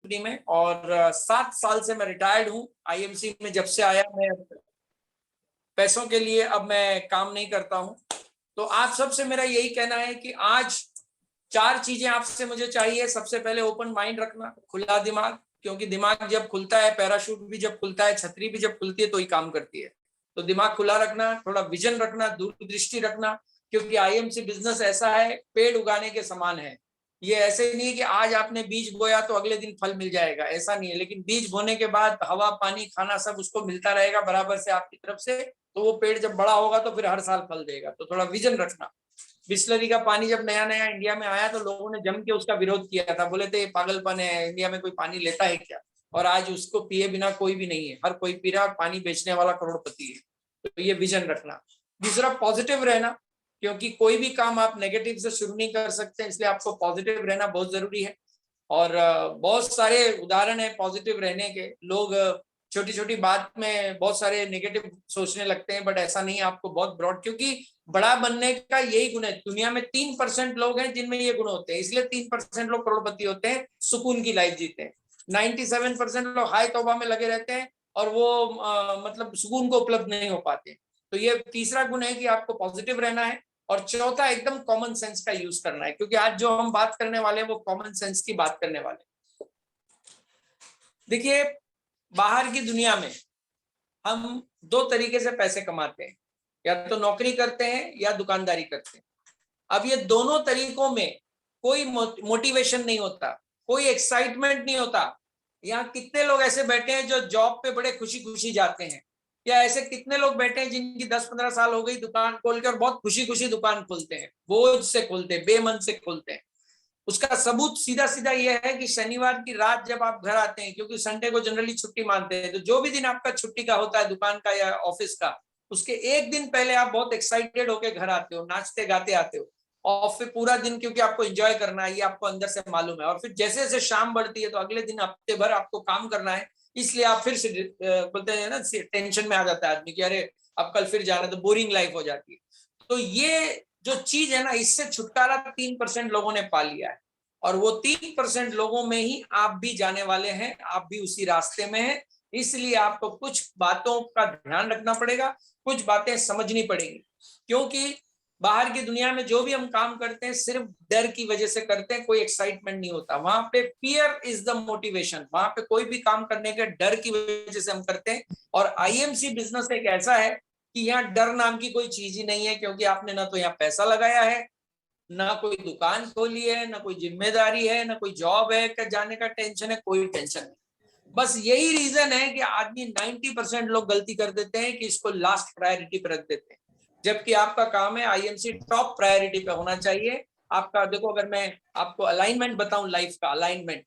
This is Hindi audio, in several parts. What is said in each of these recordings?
कंपनी में और 7 साल से मैं रिटायर्ड हूँ। आईएमसी में जब से आया मैं पैसों के लिए अब मैं काम नहीं करता हूँ। तो आप सबसे मेरा यही कहना है कि आज 4 चीजें आपसे मुझे चाहिए। सबसे पहले ओपन माइंड रखना, खुला दिमाग, क्योंकि दिमाग जब खुलता है, पैराशूट भी जब खुलता है, छतरी भी जब खुलती है तो ही काम करती है। तो दिमाग खुला रखना, थोड़ा विजन रखना, दूरदृष्टि रखना, क्योंकि आईएमसी बिजनेस ऐसा है, पेड़ उगाने के समान है। ये ऐसे नहीं है कि आज आपने बीज बोया तो अगले दिन फल मिल जाएगा, ऐसा नहीं है। लेकिन बीज बोने के बाद हवा, पानी, खाना सब उसको मिलता रहेगा बराबर से आपकी तरफ से, तो वो पेड़ जब बड़ा होगा तो फिर हर साल फल देगा। तो थोड़ा विजन रखना। बिस्लरी का पानी जब नया नया इंडिया में आया तो लोगों ने जम के उसका विरोध किया था, बोले थे ये पागलपन है, इंडिया में कोई पानी लेता है क्या। और आज उसको पिए बिना कोई भी नहीं है, हर कोई पी रहा, पानी बेचने वाला करोड़पति है। तो ये विजन रखना। दूसरा, पॉजिटिव रहना, क्योंकि कोई भी काम आप नेगेटिव से शुरू नहीं कर सकते, इसलिए आपको पॉजिटिव रहना बहुत जरूरी है। और बहुत सारे उदाहरण है पॉजिटिव रहने के। लोग छोटी छोटी बात में बहुत सारे नेगेटिव सोचने लगते हैं, बट ऐसा नहीं है, आपको बहुत ब्रॉड, क्योंकि बड़ा बनने का यही गुण है। दुनिया में 3% लोग हैं जिनमें ये गुण होते हैं, इसलिए 3% लोग करोड़पति होते हैं, सुकून की लाइफ जीते हैं। 97% लोग हाय तौबा में लगे रहते हैं और वो मतलब सुकून को उपलब्ध नहीं हो पाते। तो ये तीसरा गुण है कि आपको पॉजिटिव रहना है। और चौथा, एकदम कॉमन सेंस का यूज करना है, क्योंकि आज जो हम बात करने वाले हैं वो कॉमन सेंस की बात करने वाले हैं। देखिए, बाहर की दुनिया में हम 2 तरीके से पैसे कमाते हैं, या तो नौकरी करते हैं या दुकानदारी करते हैं। अब ये दोनों तरीकों में कोई मोटिवेशन नहीं होता, कोई एक्साइटमेंट नहीं होता। यहाँ कितने लोग ऐसे बैठे हैं जो जॉब पे बड़े खुशी खुशी जाते हैं, या ऐसे कितने लोग बैठे हैं जिनकी 10-15 साल हो गई दुकान खोल के और बहुत खुशी खुशी दुकान खोलते हैं, बोझ से खोलते हैं, बेमन से खोलते हैं। उसका सबूत सीधा सीधा यह है कि शनिवार की रात जब आप घर आते हैं, क्योंकि संडे को जनरली छुट्टी मानते हैं, तो जो भी दिन आपका छुट्टी का होता है, दुकान का या ऑफिस का, उसके एक दिन पहले आप बहुत एक्साइटेड होकर घर आते हो, नाचते गाते आते हो। और फिर पूरा दिन, क्योंकि आपको एंजॉय करना है, ये आपको अंदर से मालूम है। और फिर जैसे जैसे शाम बढ़ती है तो अगले दिन हफ्ते भर आपको काम करना है, इसलिए आप फिर से बोलते हैं ना, टेंशन में आ जाता है आदमी कि अरे अब कल फिर जाना, तो बोरिंग लाइफ हो जाती है। तो ये जो चीज है ना, इससे छुटकारा 3% लोगों ने पा लिया है। और वो 3% लोगों में ही आप भी जाने वाले हैं, आप भी उसी रास्ते में हैं। इसलिए आपको कुछ बातों का ध्यान रखना पड़ेगा, कुछ बातें समझनी पड़ेगी, क्योंकि बाहर की दुनिया में जो भी हम काम करते हैं सिर्फ डर की वजह से करते हैं, कोई एक्साइटमेंट नहीं होता। वहां पे फियर इज द मोटिवेशन, वहां पे कोई भी काम करने के डर की वजह से हम करते हैं। और आईएमसी बिजनेस एक ऐसा है कि यहाँ डर नाम की कोई चीज ही नहीं है, क्योंकि आपने ना तो यहाँ पैसा लगाया है, ना कोई दुकान खोली है, ना कोई जिम्मेदारी है, ना कोई जॉब है कि जाने का टेंशन है, कोई टेंशन नहीं। बस यही रीजन है कि आदमी 90% लोग गलती कर देते हैं कि इसको लास्ट प्रायोरिटी पर रख देते हैं, जबकि आपका काम है आईएमसी टॉप प्रायोरिटी पे होना चाहिए। आपका देखो, अगर मैं आपको अलाइनमेंट बताऊं, लाइफ का अलाइनमेंट,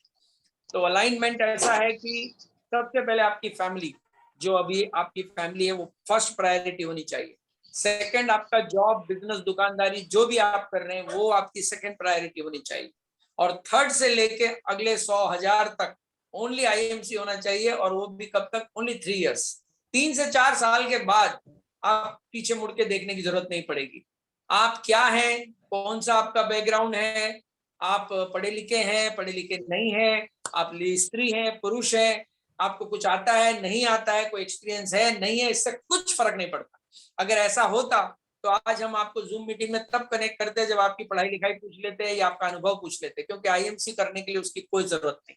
तो अलाइनमेंट ऐसा है कि सबसे पहले आपकी फैमिली, जो अभी आपकी फैमिली है, वो फर्स्ट प्रायोरिटी होनी चाहिए। सेकंड, आपका जॉब, बिजनेस, दुकानदारी जो भी आप कर रहे हैं वो आपकी सेकंड प्रायोरिटी होनी चाहिए। और थर्ड से लेके अगले 100,000 तक ओनली आईएमसी होना चाहिए, और वो भी कब तक? Only 3 years. 3 से 4 साल के बाद आप पीछे मुड़ के देखने की जरूरत नहीं पड़ेगी। आप क्या हैं, कौन सा आपका बैकग्राउंड है, आप पढ़े लिखे हैं, पढ़े लिखे नहीं हैं, आप स्त्री हैं, पुरुष हैं, आपको कुछ आता है, नहीं आता है, कोई एक्सपीरियंस है, नहीं है, इससे कुछ फर्क नहीं पड़ता। अगर ऐसा होता तो आज हम आपको जूम मीटिंग में तब कनेक्ट करते हैं जब आपकी पढ़ाई लिखाई पूछ लेते हैं या आपका अनुभव पूछ लेते हैं, क्योंकि आईएमसी करने के लिए उसकी कोई जरूरत नहीं।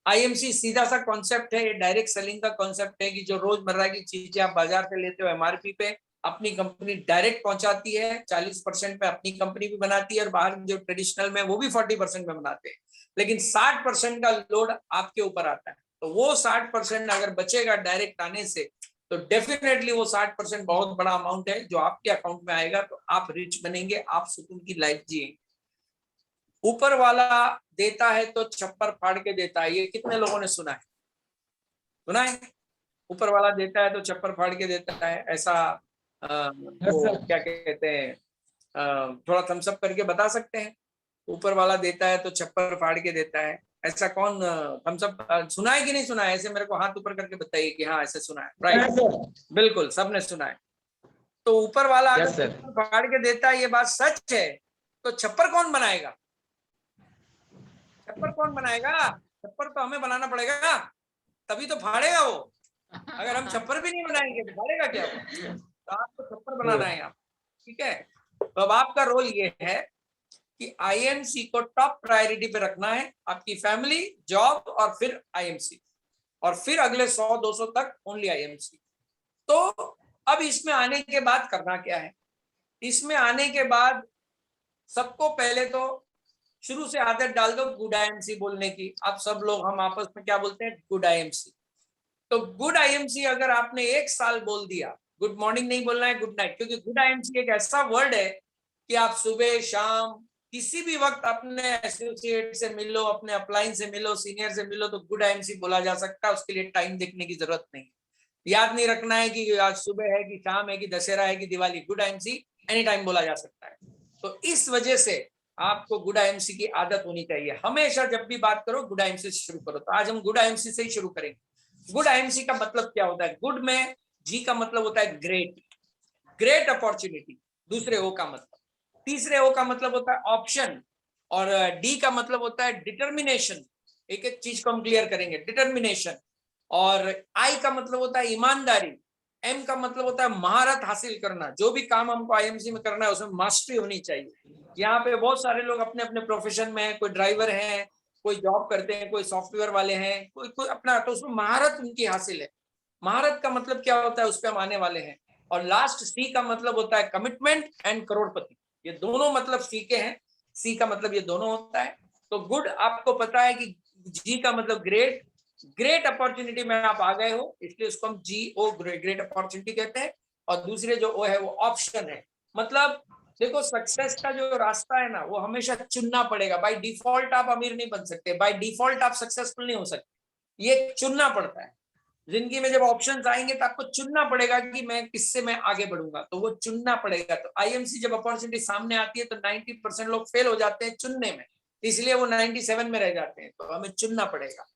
आईएमसी सीधा सा कॉन्सेप्ट है, ये डायरेक्ट सेलिंग का कॉन्सेप्ट है कि जो रोजमर्रा की चीजें आप बाजार से लेते हो एमआरपी पे, अपनी कंपनी डायरेक्ट पहुंचाती है। 40% पे अपनी कंपनी भी बनाती है, और बाहर जो ट्रेडिशनल में वो भी 40% में बनाते हैं, लेकिन 60% का लोड आपके ऊपर आता है। तो वो 60% अगर बचेगा डायरेक्ट आने से, तो डेफिनेटली वो 60% बहुत बड़ा अमाउंट है जो आपके अकाउंट में आएगा। तो आप रिच बनेंगे, आप सुकून की लाइफ जिएंगे। ऊपर वाला देता है तो छप्पर फाड़ के देता है, ये कितने लोगों ने सुना है? सुना है? ऊपर वाला देता है तो छप्पर फाड़ के देता है, ऐसा वो क्या कहते हैं, थोड़ा थम्स अप करके बता सकते हैं? ऊपर वाला देता है तो छप्पर फाड़ के देता है, ऐसा कौन थम्स अप सुना है कि नहीं सुना है? ऐसे मेरे को हाथ ऊपर करके बताइए कि हाँ ऐसे सुना है। राइट, बिल्कुल सबने सुना है। तो ऊपर वाला अगर छप्पर फाड़ के देता है, ये बात सच है, तो छप्पर कौन बनाएगा? छप्पर कौन बनाएगा? छप्पर तो हमें बनाना पड़ेगा, तभी तो फाड़ेगा वो। अगर हम छप्पर भी नहीं बनाएंगे तो फाड़ेगा क्या वो? तो आपको छप्पर बनाना है आप, ठीक है। तो अब आपका रोल ये है कि आईएमसी को टॉप प्रायोरिटी पे रखना है, आपकी फैमिली, जॉब और फिर आईएमसी, और फिर अगले 100-200 तक ओनली आईएमसी। तो अब इसमें आने के बाद करना क्या है? इसमें आने के बाद सबको पहले तो शुरू से आदत डाल दो गुड आईएमसी बोलने की। आप सब लोग, हम आपस में क्या बोलते हैं? Good IMC. तो गुड आईएमसी अगर आपने 1 साल बोल दिया, गुड मॉर्निंग नहीं बोलना है, गुड नाइट, क्योंकि गुड आईएमसी एक ऐसा वर्ड है कि आप सुबह शाम किसी भी वक्त अपने एसोसिएट से मिलो, अपने अपलाइन से मिलो, सीनियर से मिलो, तो गुड आईएमसी बोला जा सकता है। उसके लिए टाइम देखने की जरूरत नहीं, याद नहीं रखना है कि आज सुबह है कि शाम है कि दशहरा है कि Diwali. Good IMC any time बोला जा सकता है। तो इस वजह से आपको गुड आईएमसी की आदत होनी चाहिए। हमेशा जब भी बात करो गुड आईएमसी से शुरू करो। तो आज हम गुड आईएमसी से ही शुरू करेंगे। गुड आईएमसी का मतलब क्या होता है? गुड में जी का मतलब होता है ग्रेट, ग्रेट अपॉर्चुनिटी। दूसरे ओ का मतलब, तीसरे ओ का मतलब होता है ऑप्शन, और डी का मतलब होता है डिटर्मिनेशन। एक एक चीज को हम क्लियर करेंगे, डिटर्मिनेशन। और आई का मतलब होता है ईमानदारी। एम का मतलब होता है महारत हासिल करना। जो भी काम हमको आईएमसी में करना है उसमें मास्टरी होनी चाहिए। यहाँ पे बहुत सारे लोग अपने अपने प्रोफेशन में हैं, कोई ड्राइवर हैं, कोई जॉब करते हैं, कोई सॉफ्टवेयर वाले हैं, कोई कोई अपना, तो उसमें महारत उनकी हासिल है। महारत का मतलब क्या होता है उस पर हम आने वाले हैं। और लास्ट सी का मतलब होता है कमिटमेंट एंड करोड़पति। ये दोनों मतलब सी के हैं। सी का मतलब ये दोनों होता है। तो गुड आपको पता है कि जी का मतलब ग्रेट, ग्रेट अपॉर्चुनिटी में आप आ गए हो, इसलिए उसको हम जी ओ ग्रेट अपॉर्चुनिटी कहते हैं। और दूसरे जो ओ है वो ऑप्शन है। मतलब देखो, सक्सेस का जो रास्ता है ना वो हमेशा चुनना पड़ेगा। बाय डिफॉल्ट आप अमीर नहीं बन सकते, बाय डिफॉल्ट आप सक्सेसफुल नहीं हो सकते, ये चुनना पड़ता है। जिंदगी में जब ऑप्शंस आएंगे तो आपको चुनना पड़ेगा कि मैं किससे मैं आगे बढ़ूंगा, तो वो चुनना पड़ेगा। तो आईएमसी जब अपॉर्चुनिटी सामने आती है तो 90% लोग फेल हो जाते हैं चुनने में, इसलिए वो 97 में रह जाते हैं। तो हमें चुनना पड़ेगा।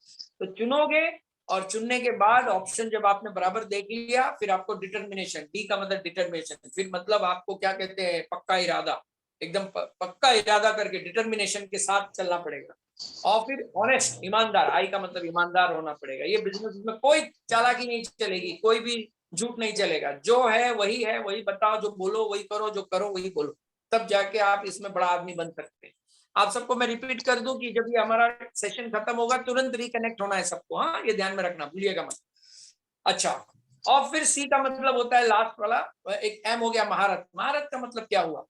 तो चुनोगे, और चुनने के बाद ऑप्शन जब आपने बराबर देख लिया, फिर आपको डिटर्मिनेशन, डी का मतलब डिटर्मिनेशन, फिर मतलब आपको क्या कहते हैं, पक्का इरादा, एकदम पक्का इरादा करके डिटर्मिनेशन के साथ चलना पड़ेगा। और फिर ऑनेस्ट, ईमानदार, आई का मतलब ईमानदार होना पड़ेगा। ये बिजनेस में कोई चालाकी नहीं चलेगी, कोई भी झूठ नहीं चलेगा। जो है वही बताओ, जो बोलो वही करो, जो करो वही बोलो, तब जाके आप इसमें बड़ा आदमी बन सकते हैं। आप सबको मैं रिपीट कर दूं कि जब ये हमारा सेशन खत्म होगा तुरंत रिकनेक्ट होना है सबको, हाँ, ये ध्यान में रखना, भूलिएगा मत। अच्छा, और फिर सी का मतलब होता है लास्ट वाला, एक एम हो गया महारत। महारत का मतलब क्या हुआ?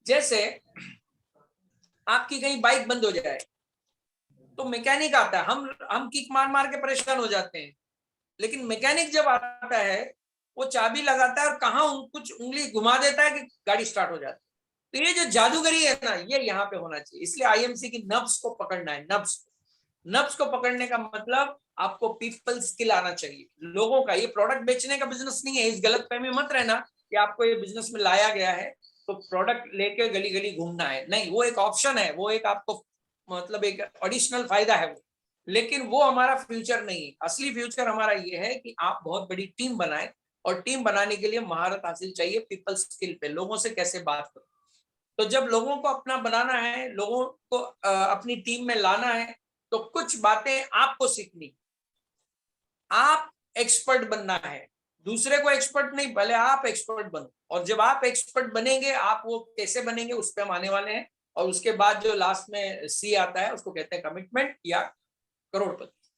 जैसे आपकी कहीं बाइक बंद हो जाए तो मैकेनिक आता है, हम किक मार मार के परेशान हो जाते हैं, लेकिन मैकेनिक जब आता है वो चाबी लगाता है और कहाँ कुछ उंगली घुमा देता है कि गाड़ी स्टार्ट हो जाती है। तो ये जो जादूगरी है ना, ये यहाँ पे होना चाहिए। इसलिए आईएमसी की नब्स को पकड़ना है। नब्स को पकड़ने का मतलब आपको पीपल स्किल आना चाहिए, लोगों का। ये प्रोडक्ट बेचने का बिजनेस नहीं है, इस गलत फहमी मत रहना कि आपको ये बिजनेस में लाया गया है तो प्रोडक्ट लेके गली गली घूमना है। नहीं, वो एक ऑप्शन है, वो एक आपको मतलब एक एडिशनल फायदा है वो, लेकिन वो हमारा फ्यूचर नहीं है। असली फ्यूचर हमारा ये है कि आप बहुत बड़ी टीम बनाएं, और टीम बनाने के लिए महारत हासिल चाहिए पीपल स्किल पे, लोगों से कैसे बात करो। तो जब लोगों को अपना बनाना है, लोगों को अपनी टीम में लाना है, तो कुछ बातें आपको सीखनी, आप एक्सपर्ट बनना है, दूसरे को एक्सपर्ट नहीं, पहले आप एक्सपर्ट बनो। और जब आप एक्सपर्ट बनेंगे, आप वो कैसे बनेंगे उस पर हम आने वाले हैं। और उसके बाद जो लास्ट में सी आता है उसको कहते हैं कमिटमेंट या करोड़पति।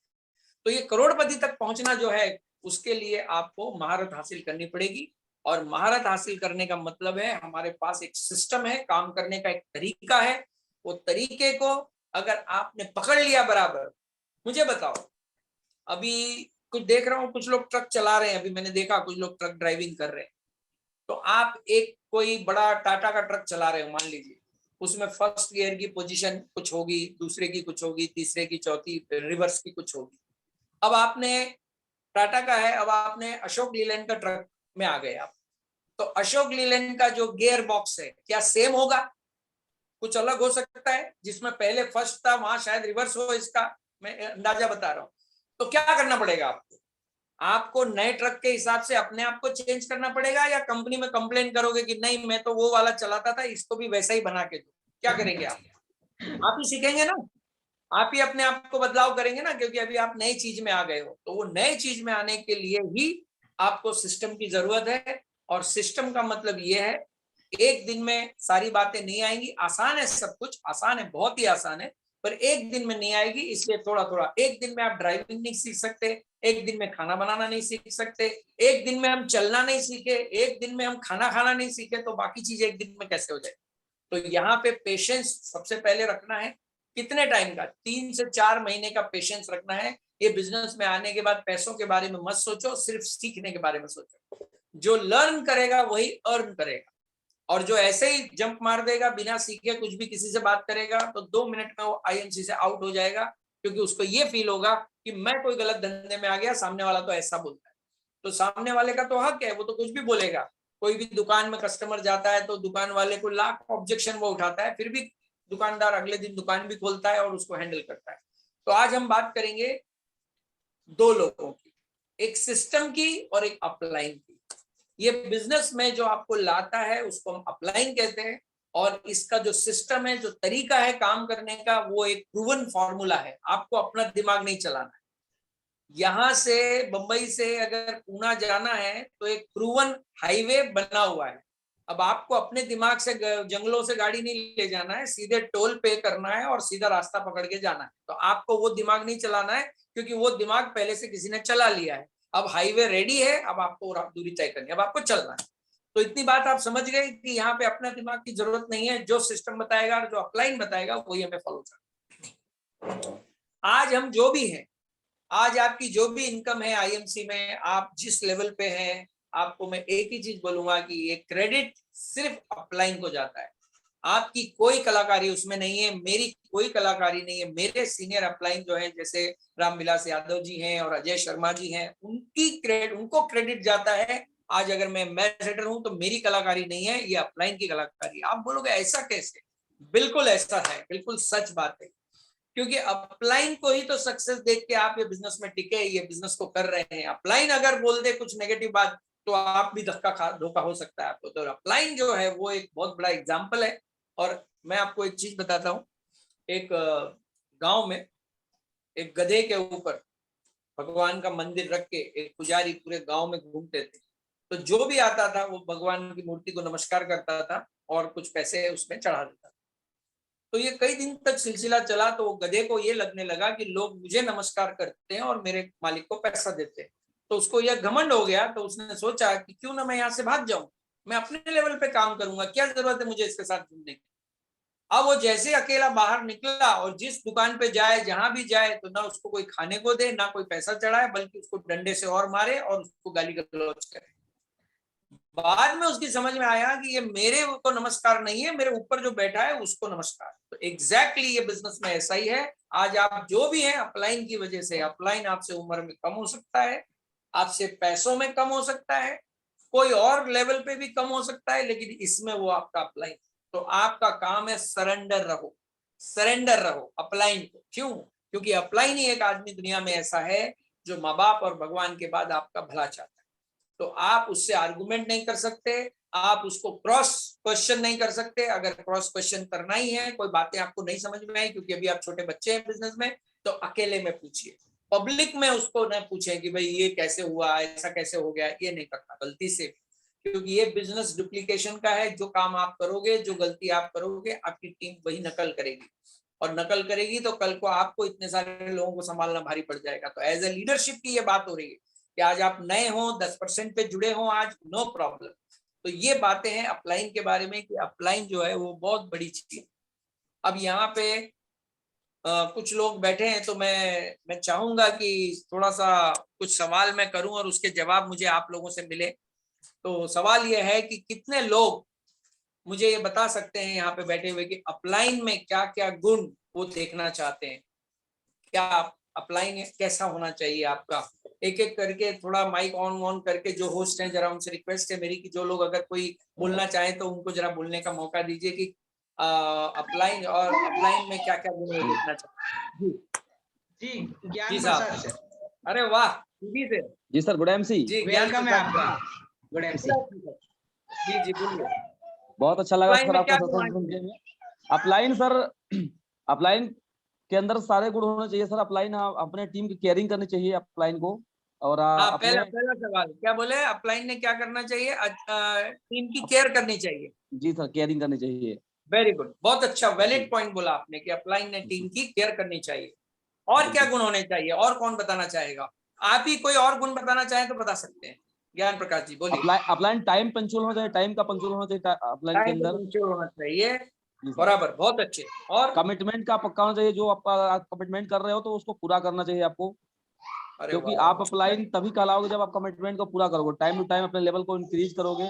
तो ये करोड़पति तक पहुंचना जो है, उसके लिए आपको महारत हासिल करनी पड़ेगी। और महारत हासिल करने का मतलब है हमारे पास एक सिस्टम है, काम करने का एक तरीका है। वो तरीके को अगर आपने पकड़ लिया बराबर, मुझे बताओ, अभी कुछ देख रहा हूँ, कुछ लोग ट्रक चला रहे हैं, अभी मैंने देखा कुछ लोग ट्रक ड्राइविंग कर रहे हैं। तो आप एक कोई बड़ा टाटा का ट्रक चला रहे हो, मान लीजिए, उसमें फर्स्ट गियर की पोजीशन कुछ होगी, दूसरे की कुछ होगी, तीसरे की, चौथी, रिवर्स की कुछ होगी। अब आपने टाटा का है, अब आपने अशोक लीलैंड का ट्रक में आ गए आप। तो अशोक लीलैंड का जो गियर बॉक्स है क्या सेम होगा? कुछ अलग हो सकता है, जिसमें पहले फर्स्ट था वहां शायद रिवर्स हो, इसका मैं अंदाजा बता रहा हूं। तो क्या करना पड़ेगा आपको? आपको नए ट्रक के हिसाब से अपने आप को चेंज करना पड़ेगा, या कंपनी में कंप्लेन करोगे कि नहीं मैं तो वो वाला चलाता था, इसको भी वैसा ही बना के दो? क्या करेंगे आप ही सीखेंगे ना, आप ही अपने आप को बदलाव करेंगे ना, क्योंकि अभी आप नई चीज में आ गए हो। तो वो नए चीज में आने के लिए ही आपको सिस्टम की जरूरत है। और सिस्टम का मतलब ये है, एक दिन में सारी बातें नहीं आएंगी। आसान है, सब कुछ आसान है, बहुत ही आसान है, पर एक दिन में नहीं आएगी। इसलिए थोड़ा थोड़ा, एक दिन में आप ड्राइविंग नहीं सीख सकते, एक दिन में खाना बनाना नहीं सीख सकते, एक दिन में हम चलना नहीं सीखे, एक दिन में हम खाना खाना नहीं सीखे, तो बाकी चीज एक दिन में कैसे हो जाए। तो यहाँ पे पेशेंस सबसे पहले रखना है। कितने टाइम का? 3 से 4 महीने का पेशेंस रखना है। ये बिजनेस में आने के बाद पैसों के बारे में मत सोचो, सिर्फ सीखने के बारे में सोचो। जो लर्न करेगा वही अर्न करेगा, और जो ऐसे ही जंप मार देगा बिना सीखे, कुछ भी किसी से बात करेगा, तो 2 मिनट में वो आईएमसी से आउट हो जाएगा, क्योंकि उसको ये फील होगा कि मैं कोई गलत धंधे में आ गया, सामने वाला तो ऐसा बोलता है। तो सामने वाले का तो हक है, वो तो कुछ भी बोलेगा। कोई भी दुकान में कस्टमर जाता है तो दुकान वाले को लाख ऑब्जेक्शन वो उठाता है, फिर भी दुकानदार अगले दिन दुकान भी खोलता है और उसको हैंडल करता है। तो आज हम बात करेंगे 2 लोगों की, एक सिस्टम की और एक अपलाइन की। ये बिजनेस में जो आपको लाता है उसको हम अपलाइन कहते हैं, और इसका जो सिस्टम है, जो तरीका है काम करने का, वो एक प्रूवन फॉर्मूला है। आपको अपना दिमाग नहीं चलाना है। यहां से बंबई से अगर पूना जाना है तो एक प्रूवन हाईवे बना हुआ है। अब आपको अपने दिमाग से जंगलों से गाड़ी नहीं ले जाना है, सीधे टोल पे करना है और सीधा रास्ता पकड़ के जाना है। तो आपको वो दिमाग नहीं चलाना है, क्योंकि वो दिमाग पहले से किसी ने चला लिया है। अब हाईवे रेडी है, अब आपको दूरी तय करनी है, अब आपको चलना है। तो इतनी बात आप समझ गए कि यहाँ पे अपना दिमाग की जरूरत नहीं है। जो सिस्टम बताएगा और जो अपलाइन बताएगा वही हमें फॉलो करना। आज हम जो भी हैं, आज आपकी जो भी इनकम है आईएमसी में, आप जिस लेवल पे हैं, आपको मैं एक ही चीज बोलूंगा कि ये क्रेडिट सिर्फ अपलाइन को जाता है। आपकी कोई कलाकारी उसमें नहीं है, मेरी कोई कलाकारी नहीं है। मेरे सीनियर अपलाइन जो है, जैसे रामविलास यादव जी हैं और अजय शर्मा जी हैं, उनको क्रेडिट जाता है। आज अगर मैं एम्बेसडर हूं तो मेरी कलाकारी नहीं है, ये अपलाइन की कलाकारी। आप बोलोगे ऐसा कैसे? बिल्कुल ऐसा है, बिल्कुल सच बात है। क्योंकि अपलाइन को ही तो सक्सेस देख के आप ये बिजनेस में टिके, ये बिजनेस को कर रहे हैं। अपलाइन अगर बोल दे कुछ नेगेटिव बात तो आप भी धोखा हो सकता है आपको। तो अपलाइन जो है वो एक बहुत बड़ा एग्जाम्पल है। और मैं आपको एक चीज बताता हूँ। एक गांव में एक गधे के ऊपर भगवान का मंदिर रख के एक पुजारी पूरे गांव में घूमते थे। तो जो भी आता था वो भगवान की मूर्ति को नमस्कार करता था और कुछ पैसे उसमें चढ़ा देता था। तो ये कई दिन तक सिलसिला चला। तो गधे को ये लगने लगा कि लोग मुझे नमस्कार करते हैं और मेरे मालिक को पैसा देते हैं। तो उसको यह घमंड हो गया। तो उसने सोचा कि क्यों ना मैं यहाँ से भाग जाऊं, मैं अपने लेवल पे काम करूंगा, क्या जरूरत है मुझे इसके साथ घूमने की। अब वो जैसे अकेला बाहर निकला और जिस दुकान पे जाए, जहां भी जाए, तो ना उसको कोई खाने को दे, ना कोई पैसा चढ़ाए, बल्कि उसको डंडे से और मारे और उसको गाली गलौज करे। बाद में उसकी समझ में आया कि ये मेरे को नमस्कार नहीं है, मेरे ऊपर जो बैठा है उसको नमस्कार। तो एग्जैक्टली ये बिजनेस में ऐसा ही है। आज आप जो भी हैं अपलाइन की वजह से, अपलाइन आपसे उम्र में कम हो सकता है, आपसे पैसों में कम हो सकता है, कोई और लेवल पे भी कम हो सकता है, लेकिन इसमें वो आपका अपलाइन। तो आपका काम है सरेंडर रहो, सरेंडर रहो अपलाइन को। क्यों? क्योंकि अपलाइन ही एक आदमी दुनिया में ऐसा है जो माँ बाप और भगवान के बाद आपका भला चाहता है। तो आप उससे आर्गुमेंट नहीं कर सकते, आप उसको क्रॉस क्वेश्चन नहीं कर सकते। अगर क्रॉस क्वेश्चन करना ही है, कोई बातें आपको नहीं समझ में आई क्योंकि अभी आप छोटे बच्चे हैं बिजनेस में, तो अकेले में पूछिए। पब्लिक में उसको न पूछे कि भाई ये कैसे हुआ, ऐसा कैसे हो गया, ये नहीं करना गलती से। क्योंकि ये बिजनेस डुप्लीकेशन का है। जो काम आप करोगे, जो गलती आप करोगे, आपकी टीम वही नकल करेगी, और नकल करेगी तो कल को आपको इतने सारे लोगों को संभालना भारी पड़ जाएगा। तो एज ए लीडरशिप की ये बात हो रही है कि आज आप नए हो, 10% पे जुड़े हो आज, नो प्रॉब्लम। तो ये बातें हैं अपलाइन के बारे में कि अपलाइन जो है वो बहुत बड़ी चीज है। अब यहाँ पे कुछ लोग बैठे हैं, तो मैं चाहूंगा कि थोड़ा सा कुछ सवाल मैं करूं और उसके जवाब मुझे आप लोगों से मिले। तो सवाल ये है कि कितने लोग मुझे ये बता सकते हैं यहाँ पे बैठे हुए कि अपलाइन में क्या क्या गुण वो देखना चाहते हैं। क्या अपलाइन कैसा होना चाहिए आपका? एक एक करके थोड़ा माइक ऑन करके जो होस्ट हैं, जरा उनसे रिक्वेस्ट है मेरी कि जो लोग अगर कोई बोलना चाहे तो उनको जरा बोलने का मौका दीजिए कि अपलाइन और अपलाइन में क्या क्या गुण वो देखना चाहते हैं। जी ज्ञान जी प्रसाद साहब। सर। अरे वाह, जी सर। जी सर, गुड एमसी। जी वेलकम है आपका। Good MC. जी जी बोलिए। बहुत अच्छा लगा अपलाइन सर में आपका क्या सत्संग गुण सुन के। अपलाइन सर, अपलाइन के अंदर सारे गुण होने चाहिए सर। अपलाइन अपने टीम की केयरिंग करनी चाहिए अपलाइन को, और हाँ, अपने पहला सवाल क्या बोले, अपलाइन ने क्या करना चाहिए, टीम की केयर करनी चाहिए। जी सर, केयरिंग करनी चाहिए। वेरी गुड, बहुत अच्छा वैलिड जी। पॉइंट बोला आपने कि अपलाइन ने टीम की केयर करनी चाहिए। और क्या गुण होने चाहिए, और कौन बताना चाहेगा? आप ही कोई और गुण बताना चाहें तो बता सकते हैं। ज्ञान प्रकाश जी बोलिए। अपलाइन टाइम पंक्चुअल होना चाहिए, टाइम का पंक्चुअल होना चाहिए अपलाइन के टाइम अंदर। पंक्चुअल होना चाहिए, जी सर। बराबर, बहुत अच्छे। और कमिटमेंट का पक्का होना चाहिए, जो आप कमिटमेंट कर रहे हो तो उसको पूरा करना चाहिए आपको, अरे क्योंकि वाह, आप अपलाइन तभी कहलाओगे जब आप कमिटमेंट को पूरा करोगे, टाइम टू टाइम अपने लेवल को इंक्रीज करोगे।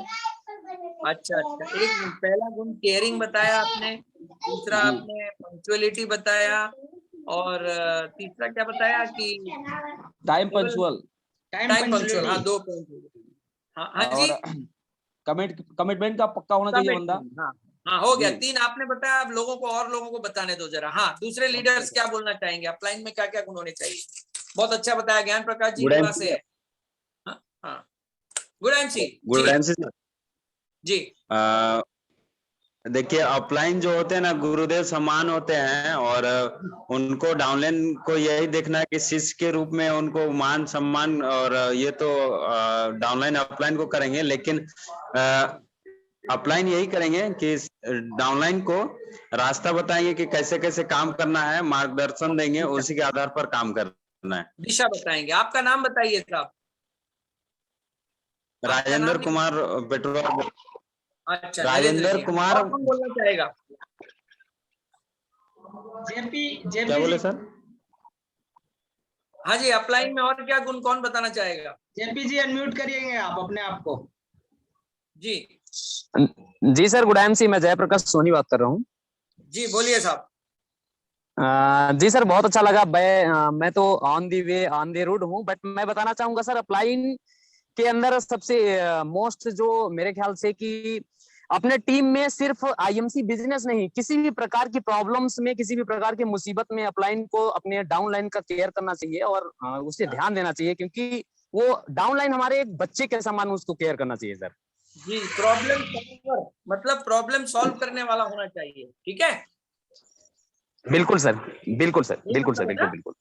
अच्छा अच्छा, एक मिनट, पहला गुण केयरिंग बताया आपने, दूसरा जी। आपने पंक्चुअलिटी बताया, और तीसरा क्या बताया कि time punctual. Time time punctual. हाँ, पंक्चुअलिटी। 2 पॉइंट। हाँ हाँ जी, और कमिटमेंट का पक्का होना चाहिए बंदा। कमिटमेंट। हाँ हाँ, हो गया, जी। 3 आपने बताया। अब लोगों को, और लोगों को बताने दो जरा। हाँ, दूसरे लीडर्स क्या बोलना चाहेंगे, अपलाइन में क्या क्या गुण होने चाहिए? बहुत अच्छा बताया, ज्ञान प्रकाश जी गुड रीवा से एमसी है। हाँ हाँ, गुड एमसी गुड जी। MC sir. जी देखिए, ऑफलाइन जो होते हैं ना, गुरुदेव समान होते हैं, और उनको डाउनलाइन को यही देखना है कि शिष्य के रूप में उनको मान सम्मान, और ये तो डाउनलाइन ऑफलाइन को करेंगे, लेकिन अपलाइन यही करेंगे कि डाउनलाइन को रास्ता बताएंगे कि कैसे कैसे काम करना है, मार्गदर्शन देंगे, उसी के आधार पर काम करना है। दिशा बताएंगे। आपका नाम बताइए साहब। आपका राजेंद्र नाम नहीं कुमार पेट्रोल। अच्छा, नरेंद्र राजेंद्र जी। कुमार। और कौन बोलना चाहेगा? जेपी क्या जेपी बोले जी, सर? हाँ जी, अपलाइन में और क्या गुण, कौन बताना चाहेगा? जेपी जी अनम्यूट करिएंगे आप अपने आप को। जी जी सर, गुड एमसी, मैं जयप्रकाश सोनी बात कर रहा हूँ। जी बोलिए साहब। जी सर, बहुत अच्छा लगा। मैं तो on the way on the road हूँ, बट मैं बताना चाहूंगा सर, अपलाइन के अंदर सबसे मोस्ट जो मेरे ख्याल से कि अपने टीम में सिर्फ आईएमसी बिजनेस नहीं, किसी भी प्रकार की प्रॉब्लम्स में, किसी भी प्रकार की मुसीबत में अपलाइन को अपने डाउनलाइन का केयर करना चाहिए, और उसे ध्यान देना चाहिए, क्योंकि वो डाउनलाइन हमारे एक बच्चे के समान उसको केयर करना चाहिए सर। जी, प्रॉब्लम सॉल्वर, मतलब प्रॉब्लम सॉल्व करने वाला होना चाहिए, ठीक है? बिल्कुल सर, बिल्कुल सर, ये बिल्कुल सर, मतलब है बिल्कुल ना? बिल्कुल।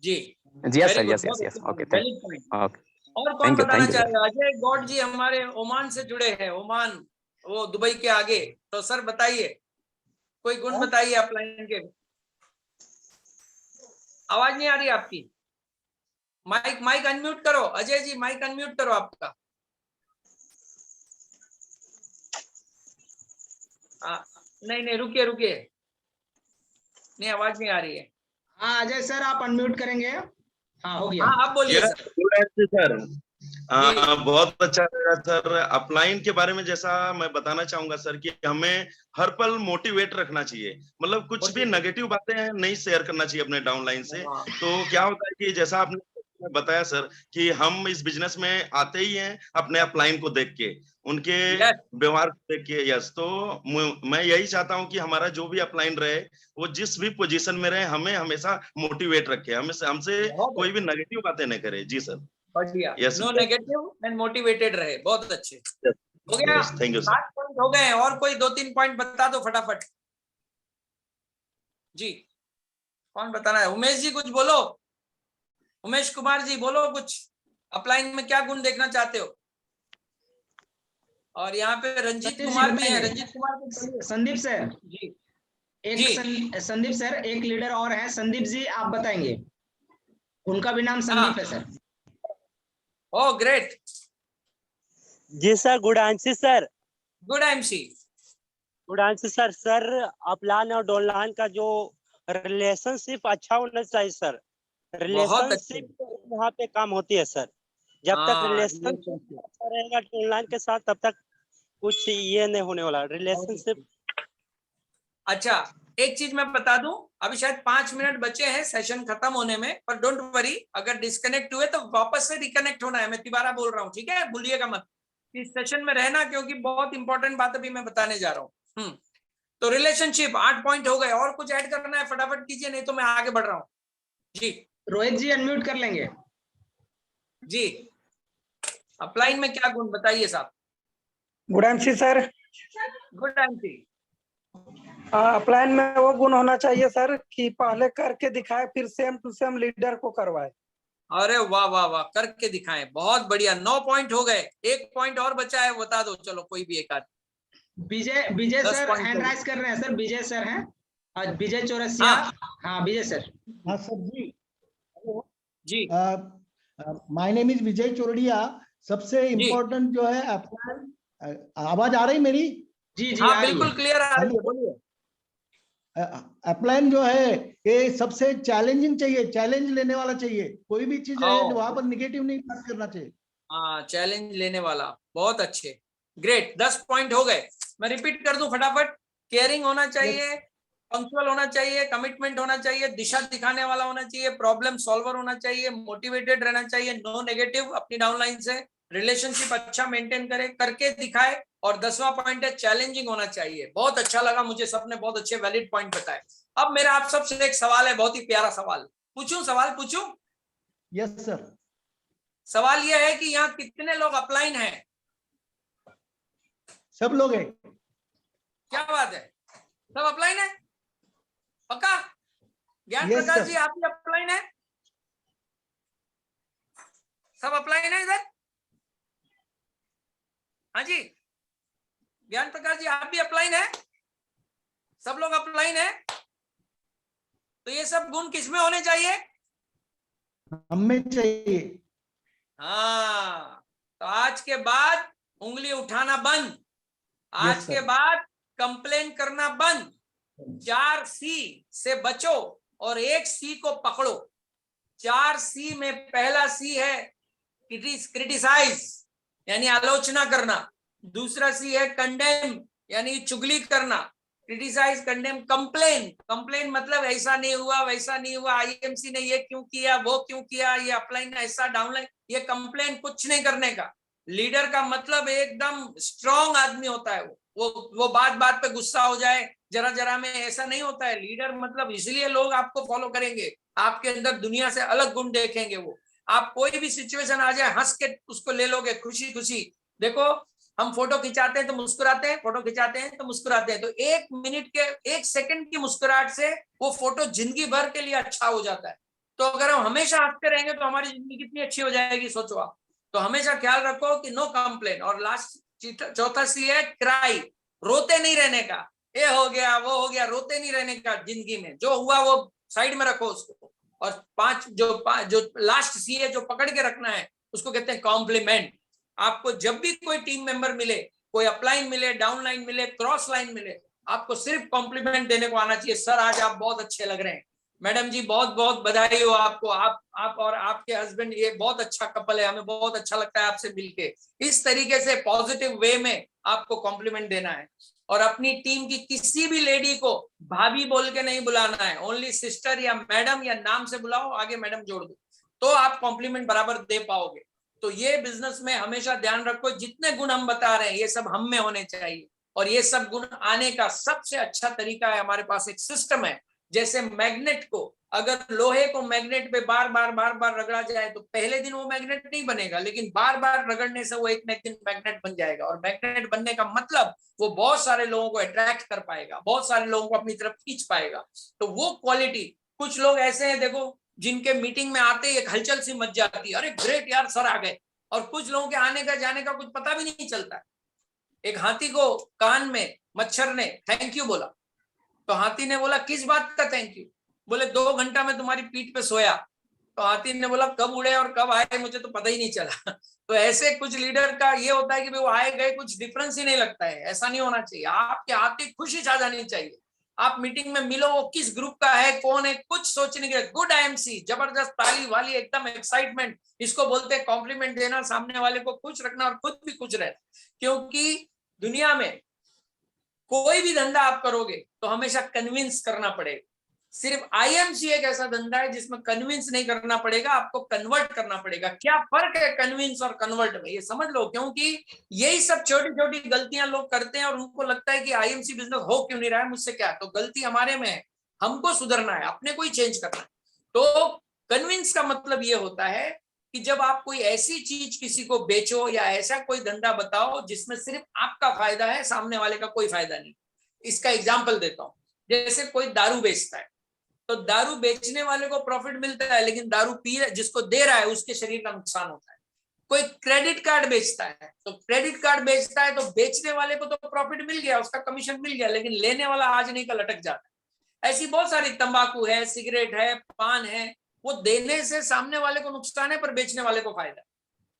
जी, जी yes very sir, good, yes yes बहुत यस, अच्छे, ओके, वैलिड पॉइंट। ओके, और कौन थैंक यू बताना सर। चाहेगा? अजय गौड जी हमारे ओमान से जुड़े हैं, ओमान, वो दुबई के आगे। तो सर बताइए, कोई गुण बताइए अपलाइन के। आवाज नहीं आ रही आपकी। माइक माइक अनम्यूट करो, अजय जी माइक अनम्यूट करो आपका। नहीं नहीं, रुकिए रुकिए, नहीं आवाज नहीं आ रही है। हाँ अजय सर, आप अनम्यूट करेंगे। हाँ, हो गया। हाँ, आप बोलिए सर। सर, जी बहुत अच्छा लगा सर। अपलाइन के बारे में जैसा मैं बताना चाहूंगा सर, कि हमें हर पल मोटिवेट रखना चाहिए, मतलब कुछ भी नेगेटिव बातें नहीं शेयर करना चाहिए अपने डाउनलाइन से। हाँ, तो क्या होता है कि जैसा आपने बताया सर, कि हम इस बिजनेस में आते ही हैं अपने अपलाइन को देख के, उनके यस, व्यवहार को देख के। यस, तो मैं यही चाहता हूं कि हमारा जो भी अपलाइन रहे, वो जिस भी पोजीशन में रहे, हमें हमेशा मोटिवेट रखे, हमें हमसे बहुत कोई भी नेगेटिव बातें नहीं करे। जी सर। बढ़िया, yes no negative and motivated रहे, बहुत अच्छे। हो गया, yes, thank you sir. 7 point हो गए। और कोई 2-3 पॉइंट बता दो फटाफट। जी, कौन बताना है? उमेश जी कुछ बोलो, उमेश कुमार जी बोलो कुछ, अपलाइन में क्या गुण देखना चाहते हो? और यहाँ पे रंजीत संदीप जी कुमार भी है, बताएंगे। रंजीत कुमार को बोलिए। संदीप सर, जी एक जी, संदीप सर, एक लीडर और है, संदीप जी आप बताएंगे। उनका भी नाम हाँ, संदीप है सर। ओ ग्रेट, जी sir, good answer sir. Good MC. Good answer sir. Sir, upline और डाउनलाइन का जो रिलेशनशिप अच्छा होना चाहिए सर। बहुत अच्छे, रिलेशनशिप यहाँ पे काम होती है सर। जब तक हाँ, रिलेशनशिप रिलेशनशिप, अच्छा रहेगा डाउनलाइन के साथ, तब तक कुछ ये नहीं होने वाला बहुत रिलेशनशिप। अच्छे। अच्छा, एक चीज मैं बता दूं, अभी शायद 5 मिनट बचे हैं सेशन खत्म होने में, पर डोंट वरी, अगर डिस्कनेक्ट हुए तो वापस से रिकनेक्ट होना है। मैं दोबारा बोल रहा हूँ, ठीक है? भूलिएगा मत इस सेशन में रहना, क्योंकि बहुत इंपॉर्टेंट बात अभी मैं बताने जा रहा हूँ। तो रिलेशनशिप 8 पॉइंट हो गए। और कुछ ऐड करना है फटाफट कीजिए, नहीं तो मैं आगे बढ़ रहा हूँ। जी रोहित जी अनम्यूट कर लेंगे। जी, अपलाइन में क्या गुण बताइए साहब। Good MC sir. Good MC. Upline में वो गुण होना चाहिए सर कि पहले करके दिखाए फिर सेम टू सेम लीडर को करवाए। अरे वाह वाह वाह, करके दिखाएं, बहुत बढ़िया। 9 पॉइंट हो गए, 1 पॉइंट और बचा है, बता दो चलो कोई भी एक आध। विजय 10 सर पॉइंट हैंड राइज कर रहे हैं सर, विजय सर हैं और विजय चौरसिया। हाँ। हाँ विजय सर। हाँ सर जी। जी my name is Vijay Chordia. सबसे इम्पोर्टेंट जो है अपलाइन, आवाज आ रही मेरी? जी हाँ आ रही बिल्कुल है। क्लियर आ रही है, बोलिए। अपलाइन जो है ये सबसे चैलेंजिंग चाहिए, चैलेंज लेने वाला चाहिए। कोई भी चीज रहे वहां पर निगेटिव नहीं बात करना चाहिए। हाँ, चैलेंज लेने वाला, बहुत अच्छे, ग्रेट। 10 पॉइंट हो गए। मैं रिपीट कर दूं फटाफट। केयरिंग होना चाहिए, पंक्चुअल होना चाहिए, कमिटमेंट होना चाहिए, दिशा दिखाने वाला होना चाहिए, प्रॉब्लम सॉल्वर होना चाहिए, मोटिवेटेड रहना चाहिए, नो नेगेटिव अपनी डाउनलाइन से, रिलेशनशिप अच्छा मेंटेन करे, करके दिखाए, और 10वां पॉइंट है चैलेंजिंग होना चाहिए। बहुत अच्छा लगा मुझे, सबने बहुत अच्छे वैलिड पॉइंट बताए। अब मेरा आप सबसे एक सवाल है, बहुत ही प्यारा सवाल पूछूं? सवाल पूछूं? Yes sir. सवाल यह है कि यहाँ कितने लोग अपलाइन हैं? सब लोग हैं। क्या बात है, सब अपलाइन है? पक्का? ज्ञान Yes, प्रकाश sir. जी आप भी अपलाइन है? सब अपलाइन है इधर? हाँ जी, ज्ञान प्रकाश जी आप भी अपलाइन है? सब लोग अपलाइन है? तो ये सब गुण किसमें होने चाहिए? हमें चाहिए। हाँ, तो आज के बाद उंगली उठाना बंद, आज Yes, के sir. बाद कंप्लेन करना बंद, 4 सी से बचो और 1 सी को पकड़ो। 4 सी में पहला सी है क्रिटिसाइज यानी आलोचना करना, दूसरा सी है कंडेम यानी चुगली करना, क्रिटिसाइज कंडेम, कंप्लेन, कंप्लेन मतलब ऐसा नहीं हुआ वैसा नहीं हुआ, आईएमसी ने ये क्यों किया वो क्यों किया, ये अपलाइन ऐसा डाउनलाइन, ये कंप्लेन कुछ नहीं करने का। लीडर का मतलब एकदम स्ट्रॉन्ग आदमी होता है, वो बात बात पे गुस्सा हो जाए, जरा जरा में, ऐसा नहीं होता है। लीडर मतलब इसलिए लोग आपको फॉलो करेंगे, आपके अंदर दुनिया से अलग गुण देखेंगे। वो आप कोई भी सिचुएशन आ जाए हंस के उसको ले लोगे, खुशी खुशी। देखो हम फोटो खिंचाते हैं तो मुस्कुराते हैं, फोटो खिंचाते हैं तो मुस्कुराते हैं, तो 1 मिनट के 1 सेकंड की मुस्कुराहट से वो फोटो जिंदगी भर के लिए अच्छा हो जाता है। तो अगर हम हमेशा हंसते रहेंगे तो हमारी जिंदगी कितनी अच्छी हो जाएगी, सोचो आप। तो हमेशा ख्याल रखो कि नो कंप्लेन। और लास्ट चौथा सी है क्राई, रोते नहीं रहने का, ये हो गया वो हो गया, रोते नहीं रहने का। जिंदगी में जो हुआ वो साइड में रखो उसको। और 5 जो लास्ट सी है जो पकड़ के रखना है उसको कहते हैं कॉम्प्लीमेंट। आपको जब भी कोई टीम मेंबर मिले, कोई अपलाइन मिले, डाउनलाइन मिले, क्रॉस लाइन मिले, आपको सिर्फ कॉम्प्लीमेंट देने को आना चाहिए। सर आज आप बहुत अच्छे लग रहे हैं, मैडम जी बहुत बहुत बधाई हो आपको, आप और आपके हस्बैंड ये बहुत अच्छा कपल है, हमें बहुत अच्छा लगता है आपसे मिलके। इस तरीके से पॉजिटिव वे में आपको कॉम्प्लीमेंट देना है। और अपनी टीम की किसी भी लेडी को भाभी बोल के नहीं बुलाना है, ओनली सिस्टर या मैडम या नाम से बुलाओ, आगे मैडम जोड़ दो, तो आप कॉम्प्लीमेंट बराबर दे पाओगे। तो ये बिजनेस में हमेशा ध्यान रखो, जितने गुण हम बता रहे हैं ये सब हम में होने चाहिए। और ये सब गुण आने का सबसे अच्छा तरीका है, हमारे पास एक सिस्टम है। जैसे मैग्नेट को, अगर लोहे को मैग्नेट पे बार बार रगड़ा जाए तो पहले दिन वो मैग्नेट नहीं बनेगा, लेकिन बार बार रगड़ने से वो एक दिन मैग्नेट बन जाएगा। और मैग्नेट बनने का मतलब वो बहुत सारे लोगों को अट्रैक्ट कर पाएगा, बहुत सारे लोगों को अपनी तरफ खींच पाएगा। तो वो क्वालिटी, कुछ लोग ऐसे हैं देखो जिनके मीटिंग में आते ही एक हलचल सी मच जाती है, अरे ग्रेट यार सर आ गए, और कुछ लोगों के आने का जाने का कुछ पता भी नहीं चलता। एक हाथी को कान में मच्छर ने थैंक यू बोला, तो हाथी ने बोला किस बात का थैंक यू? बोले 2 घंटा में तुम्हारी पीठ पे सोया। तो हाथी ने बोला कब उड़े और कब आए मुझे तो पता ही नहीं चला। तो ऐसे कुछ लीडर का ये होता है कि वो आए गए कुछ डिफरेंस ही नहीं लगता है, ऐसा नहीं होना चाहिए। आपके हाथी खुशी छा जानी चाहिए। आप मीटिंग में मिलो, वो किस ग्रुप का है, कौन है, कुछ सोचने के, गुड आईएमसी, जबरदस्त ताली वाली एकदम एक्साइटमेंट, इसको बोलते हैं कॉम्प्लीमेंट देना, सामने वाले को खुश रखना और खुद भी खुश रहना। क्योंकि दुनिया में कोई भी धंधा आप करोगे तो हमेशा कन्विंस करना पड़ेगा। सिर्फ आईएमसी एक ऐसा धंधा है जिसमें कन्विंस नहीं करना पड़ेगा, आपको कन्वर्ट करना पड़ेगा। क्या फर्क है कन्विंस और कन्वर्ट में, ये समझ लो। क्योंकि यही सब छोटी छोटी गलतियां लोग करते हैं और उनको लगता है कि आईएमसी बिजनेस हो क्यों नहीं रहा है, मुझसे क्या। तो गलती हमारे में है, हमको सुधरना है, अपने को ही चेंज करना है। तो कन्विंस का मतलब ये होता है कि जब आप कोई ऐसी चीज किसी को बेचो या ऐसा कोई धंधा बताओ जिसमें सिर्फ आपका फायदा है, सामने वाले का कोई फायदा नहीं। इसका एग्जाम्पल देता हूँ। जैसे कोई दारू बेचता है, तो दारू बेचने वाले को प्रॉफिट मिलता है, लेकिन दारू पी रहा, जिसको दे रहा है उसके शरीर का नुकसान होता है। कोई क्रेडिट कार्ड बेचता है, तो क्रेडिट कार्ड बेचता है तो बेचने वाले को तो प्रॉफिट मिल गया, उसका कमीशन मिल गया, लेकिन लेने वाला आज नहीं कल अटक जाता है। ऐसी बहुत सारी, तंबाकू है, सिगरेट है, पान है, वो देने से सामने वाले को नुकसान है पर बेचने वाले को फायदा है।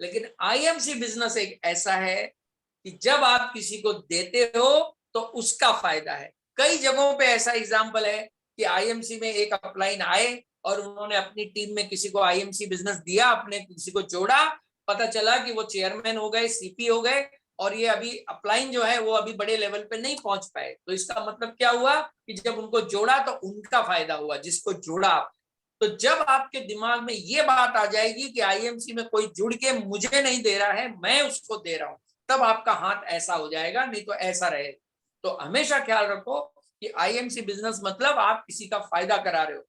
लेकिन आईएमसी बिजनेस एक ऐसा है कि जब आप किसी को देते हो तो उसका फायदा है। कई जगहों पे ऐसा एग्जाम्पल है कि आईएमसी में एक अपलाइन आए और उन्होंने अपनी टीम में किसी को आईएमसी बिजनेस दिया, अपने किसी को जोड़ा, पता चला कि वो चेयरमैन हो गए, सीपी हो गए, और ये अभी अपलाइन जो है वो अभी बड़े लेवल पे नहीं पहुंच पाए। तो इसका मतलब क्या हुआ कि जब उनको जोड़ा तो उनका फायदा हुआ, जिसको जोड़ा आप। तो जब आपके दिमाग में ये बात आ जाएगी कि आईएमसी में कोई जुड़ के मुझे नहीं दे रहा है, मैं उसको दे रहा हूं, तब आपका हाथ ऐसा हो जाएगा, नहीं तो ऐसा रहेगा। तो हमेशा ख्याल रखो कि आईएमसी बिजनेस मतलब आप किसी का फायदा करा रहे हो।